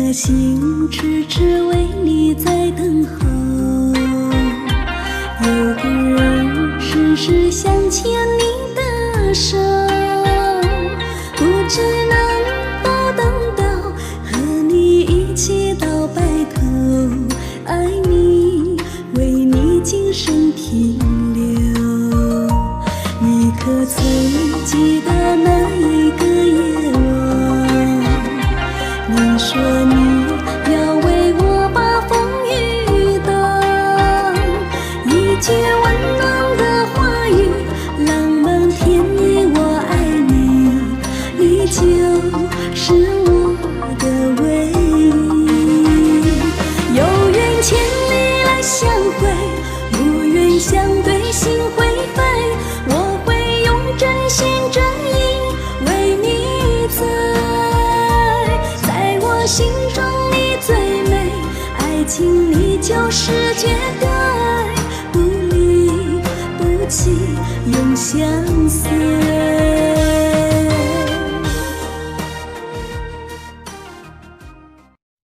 颗心痴痴为你在等候。有个人时时想牵你的手，不知能否等到和你一起到白头。爱你，为你今生停留。你可曾记得那一个夜晚？你说你要为我把风雨挡，一句温暖的话语，浪漫甜蜜，我爱你，你就是我的唯一。有缘千里来相会，无缘相对心会飞。我会用真心真意为你醉，在我心中你最美，爱情你就是绝对，不离不弃永相随。